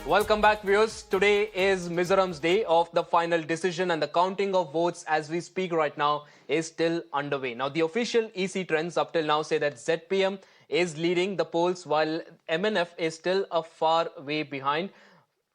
Welcome back, viewers. Today is Mizoram's day of the final decision, and the counting of votes as we speak right now is still underway. Now, the official EC trends up till now say that ZPM is leading the polls while MNF is still a far way behind,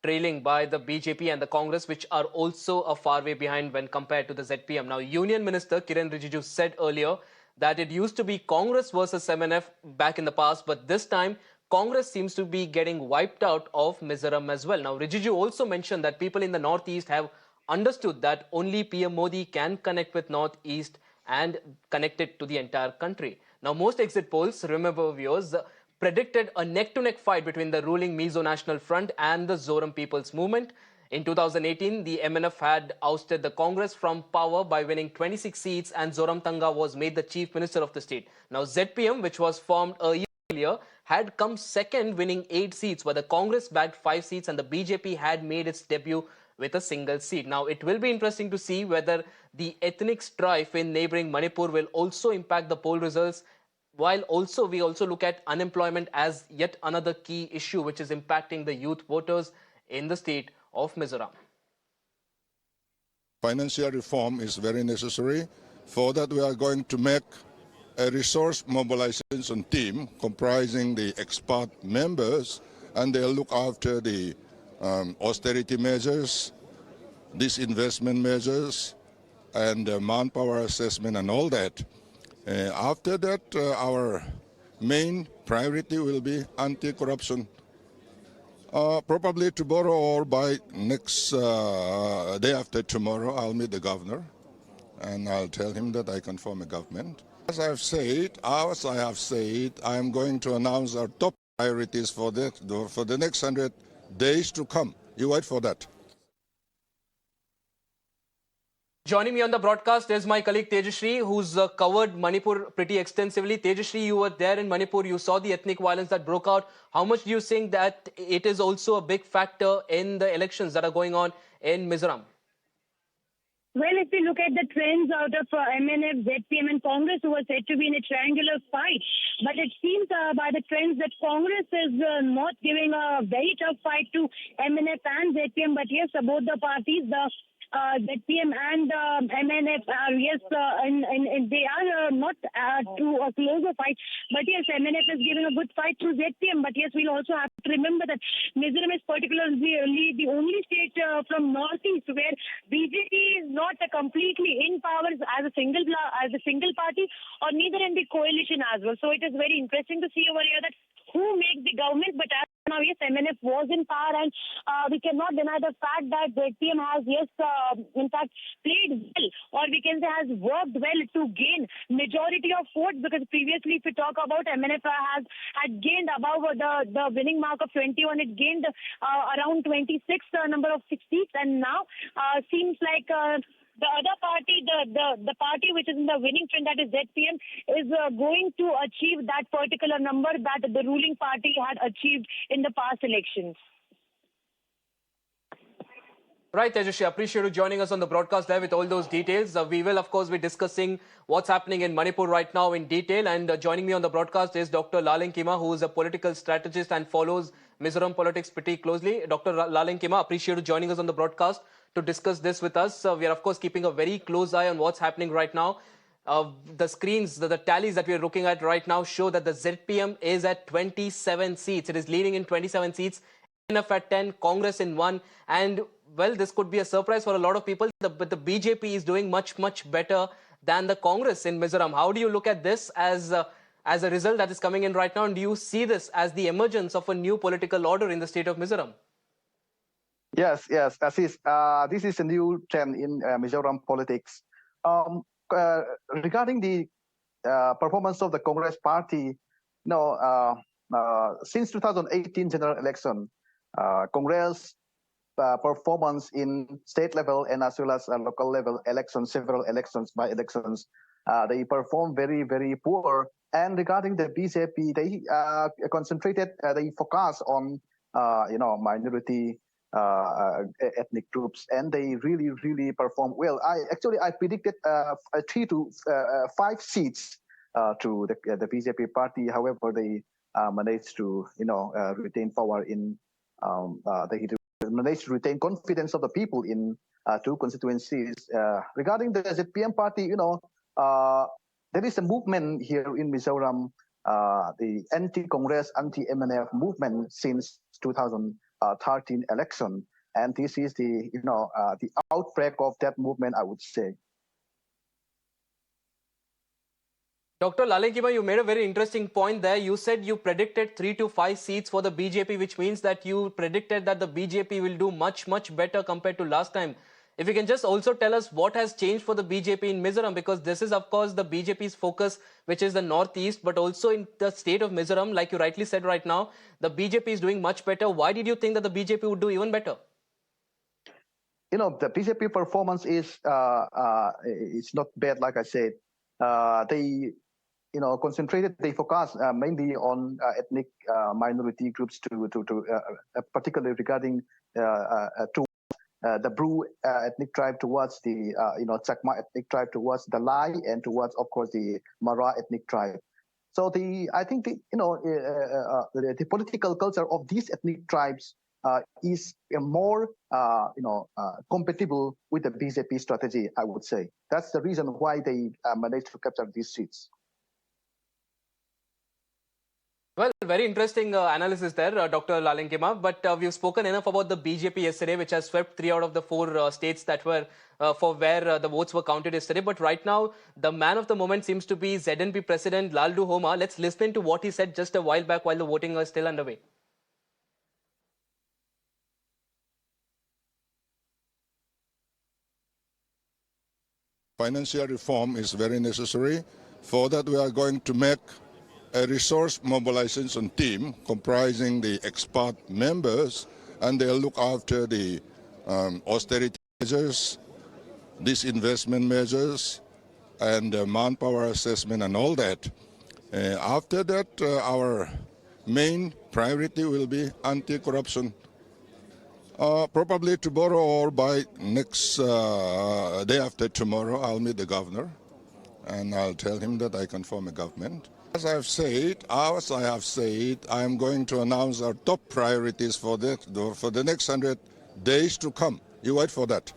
trailing by the BJP and the Congress, which are also a far way behind when compared to the ZPM. Now, Union Minister Kiren Rijiju said earlier that it used to be Congress versus MNF back in the past, but this time Congress seems to be getting wiped out of Mizoram as well. Now, Rijiju also mentioned that people in the Northeast have understood that only PM Modi can connect with Northeast and connect it to the entire country. Now, most exit polls, remember viewers, predicted a neck-to-neck fight between the ruling Mizo National Front and the Zoram People's Movement. In 2018, the MNF had ousted the Congress from power by winning 26 seats, and Zoram Tanga was made the chief minister of the state. Now, ZPM, which was formed a year earlier, had come second, winning 8 seats, while the Congress bagged 5 seats and the BJP had made its debut with a single seat. Now, it will be interesting to see whether the ethnic strife in neighboring Manipur will also impact the poll results, while we also look at unemployment as yet another key issue which is impacting the youth voters in the state of Mizoram. Financial reform is very necessary. For that, we are going to make a resource mobilization team comprising the expert members, and they'll look after the austerity measures, disinvestment measures, and manpower assessment and all that. After that, our main priority will be anti-corruption. Probably tomorrow or by next day after tomorrow, I'll meet the governor and I'll tell him that I can form a government. As I have said, I am going to announce our top priorities for the next 100 days to come. You wait for that. Joining me on the broadcast is my colleague Tejashree, who's covered Manipur pretty extensively. Tejashree, you were there in Manipur. You saw the ethnic violence that broke out. How much do you think that it is also a big factor in the elections that are going on in Mizoram? Well, if you look at the trends out of MNF, ZPM and Congress, who were said to be in a triangular fight, but it seems by the trends that Congress is not giving a very tough fight to MNF and ZPM, but yes, both the parties, the ZPM and MNF are, yes, and they are not to a closer fight. But yes, MNF is giving a good fight to ZPM. But yes, we'll also have to remember that Mizoram is particularly the only state from Northeast where BJP is not completely in power as a single party, or neither in the coalition as well. So it is very interesting to see over here that who makes the government. But as now, yes, MNF was in power, and we cannot deny the fact that ZPM has, yes, in fact, played well, or we can say has worked well to gain majority of votes, because previously, if we talk about MNF had gained above the winning mark of 21, it gained around 26 number of 6 seats, and now seems like the other party, the party which is in the winning trend, that is ZPM, is going to achieve that particular number that the ruling party had achieved in the past elections. Right, Tejashree, I appreciate you joining us on the broadcast live with all those details. We will, of course, be discussing what's happening in Manipur right now in detail. And joining me on the broadcast is Dr. Lalduhoma, who is a political strategist and follows Mizoram politics pretty closely. Dr. Lalduhoma, appreciate you joining us on the broadcast to discuss this with us. We are, of course, keeping a very close eye on what's happening right now. The screens, the tallies that we are looking at right now show that the ZPM is at 27 seats. It is leading in 27 seats. MNF at 10, Congress in 1, and well, this could be a surprise for a lot of people, but the BJP is doing much better than the Congress in Mizoram. How do you look at this as a result that is coming in right now, and do you see this as the emergence of a new political order in the state of Mizoram? Yes, Assis. This is a new trend in Mizoram politics. Regarding the performance of the Congress party, since 2018 general election, Congress performance in state level and as well as local level elections, several elections by elections, they perform very poor. And regarding the BJP, they concentrated, they focus on minority ethnic groups, and they really perform well. I predicted 3 to 5 seats to the BJP party. However, they managed to retain power in He managed to retain confidence of the people in 2 constituencies. Regarding the ZPM party, there is a movement here in Mizoram, the anti-Congress, anti-MNF movement since 2013 election, and this is the the outbreak of that movement, I would say. Dr. Lalduhoma, you made a very interesting point there. You said you predicted 3 to 5 seats for the BJP, which means that you predicted that the BJP will do much, much better compared to last time. If you can just also tell us what has changed for the BJP in Mizoram, because this is, of course, the BJP's focus, which is the northeast, but also in the state of Mizoram, like you rightly said right now, the BJP is doing much better. Why did you think that the BJP would do even better? The BJP performance is it's not bad, like I said. They concentrated, they focus mainly on ethnic minority groups, particularly regarding the Bru ethnic tribe, towards the Chakma ethnic tribe, towards the Lai, and towards, of course, the Mara ethnic tribe. So I think the political culture of these ethnic tribes is more compatible with the BJP strategy, I would say. That's the reason why they managed to capture these seats. Well, very interesting analysis there, Dr. Lalduhoma. But we've spoken enough about the BJP yesterday, which has swept 3 out of the 4 states that were for where the votes were counted yesterday. But right now, the man of the moment seems to be ZNP President Lalduhoma. Let's listen to what he said just a while back while the voting was still underway. Financial reform is very necessary. For that, we are going to make a resource mobilization team comprising the expert members, and they'll look after the austerity measures, disinvestment measures, and manpower assessment and all that. After that, our main priority will be anti-corruption. Probably tomorrow or by next day after tomorrow, I'll meet the governor and I'll tell him that I can form a government. As I have said, I'm going to announce our top priorities for the next 100 days to come. You wait for that.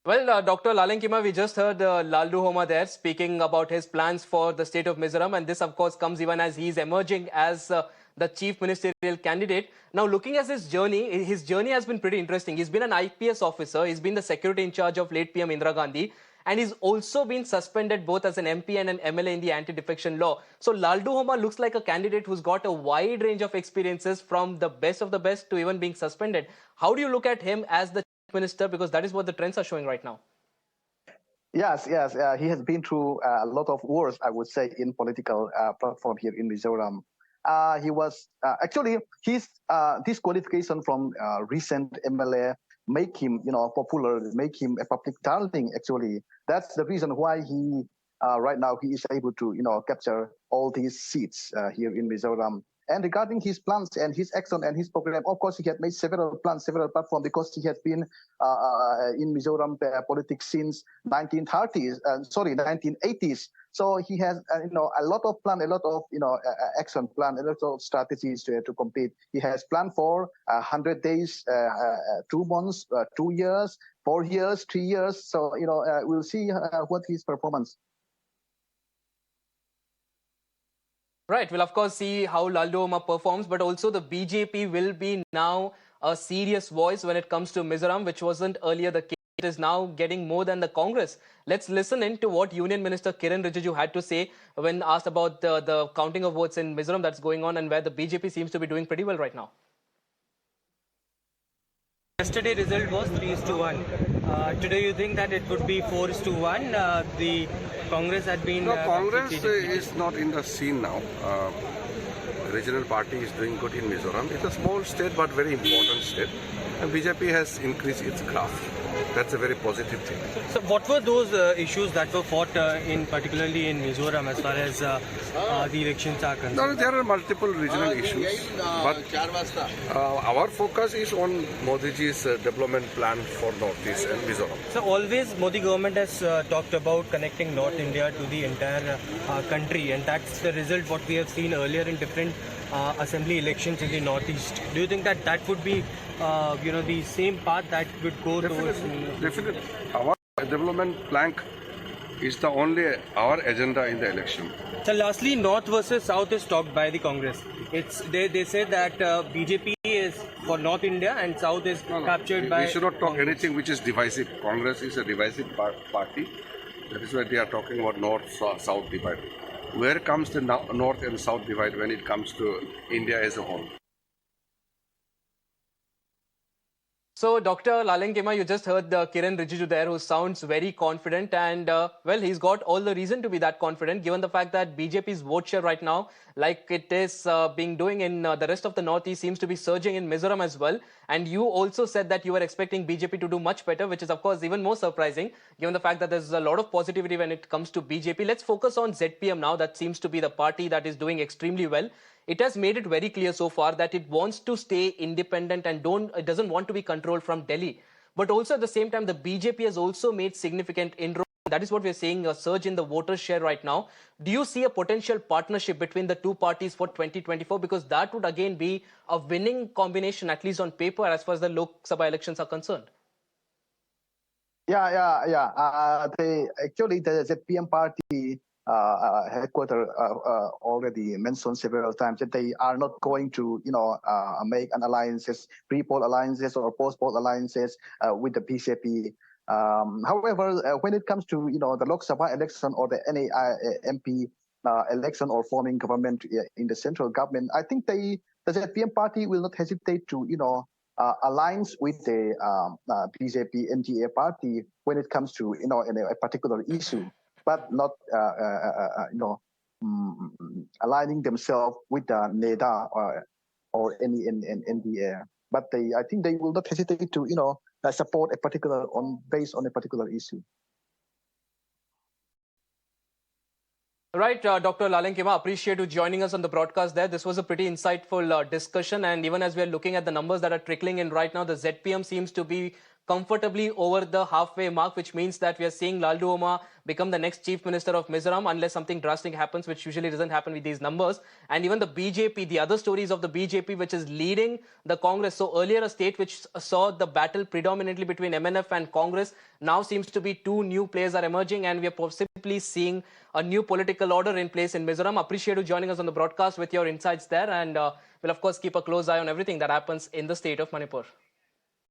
Well, Dr. Lalduhoma, we just heard Lalduhoma there speaking about his plans for the state of Mizoram, and this, of course, comes even as he's emerging as the chief ministerial candidate. Now, looking at his journey has been pretty interesting. He's been an IPS officer. He's been the security in charge of late PM Indira Gandhi. And he's also been suspended both as an MP and an MLA in the anti-defection law. So Lalduhoma looks like a candidate who's got a wide range of experiences, from the best of the best to even being suspended. How do you look at him as the chief minister? Because that is what the trends are showing right now. Yes. He has been through a lot of wars, I would say, in political platform here in Mizoram. He was actually his disqualification from recent MLA make him popular, make him a public darling. Actually, that's the reason why he right now he is able to capture all these seats here in Mizoram. And regarding his plans and his action and his program, of course, he had made several plans, several platforms, because he has been in Mizoram politics since 1980s. So he has a lot of plan, a lot of action plan, a lot of strategies to compete. He has planned for 100 days, 2 months, 2 years, 4 years, 3 years. So we'll see what his performance. Right. We'll, of course, see how Lalduhoma performs, but also the BJP will be now a serious voice when it comes to Mizoram, which wasn't earlier the case. It is now getting more than the Congress. Let's listen in to what Union Minister Kiren Rijiju had to say when asked about the counting of votes in Mizoram that's going on, and where the BJP seems to be doing pretty well right now. Yesterday result was 3:1. Today you think that it would be 4:1? The Congress had been... No, Congress is not in the scene now. The regional party is doing good in Mizoram. It's a small state but very important state. And BJP has increased its graph. That's a very positive thing. So what were those issues that were fought particularly in Mizoram as far as the elections are concerned? No, there are multiple regional issues, but our focus is on Modiji's development plan for Northeast and Mizoram. So always Modi government has talked about connecting North India to the entire country, and that's the result what we have seen earlier in different assembly elections in the Northeast. Do you think that that would be the same path that would go towards? Definitely. Our development plank is the only our agenda in the election. So lastly, North versus South is talked by the Congress. They say that BJP is for North India and South is captured by. We should not talk Congress. anything which is divisive. Congress is a divisive party. That is why they are talking about North-South divide. Where comes the North and South divide when it comes to India as a whole? So, Dr. Lalduhoma, you just heard Kiran Rijiju there, who sounds very confident, and well, he's got all the reason to be that confident, given the fact that BJP's vote share right now, like it is being doing in the rest of the Northeast, seems to be surging in Mizoram as well. And you also said that you were expecting BJP to do much better, which is of course even more surprising, given the fact that there's a lot of positivity when it comes to BJP. Let's focus on ZPM now. That seems to be the party that is doing extremely well. It has made it very clear so far that it wants to stay independent and it doesn't want to be controlled from Delhi. But also at the same time, the BJP has also made significant inroads. That is what we're seeing, a surge in the voter share right now. Do you see a potential partnership between the two parties for 2024? Because that would again be a winning combination, at least on paper, as far as the Lok Sabha elections are concerned. Yeah. The ZPM party headquarters already mentioned several times that they are not going to, make an alliances, pre-poll alliances or post-poll alliances with the BJP. However, when it comes to, the Lok Sabha election or the MP election or forming government in the central government, I think the ZPM party will not hesitate to, aligns with the BJP NDA party when it comes to, in a particular issue, but not, aligning themselves with the NEDA or any NDA. But I think they will not hesitate to, support a particular based on a particular issue. Right, Dr. Lalduhoma, appreciate you joining us on the broadcast there. This was a pretty insightful discussion, and even as we are looking at the numbers that are trickling in right now, the ZPM seems to be comfortably over the halfway mark, which means that we are seeing Lalduhoma become the next chief minister of Mizoram, unless something drastic happens, which usually doesn't happen with these numbers. And even the BJP, the other stories of the BJP, which is leading the Congress. So earlier a state which saw the battle predominantly between MNF and Congress, now seems to be two new players are emerging, and we are possibly seeing a new political order in place in Mizoram. Appreciate you joining us on the broadcast with your insights there, and we'll of course keep a close eye on everything that happens in the state of Manipur.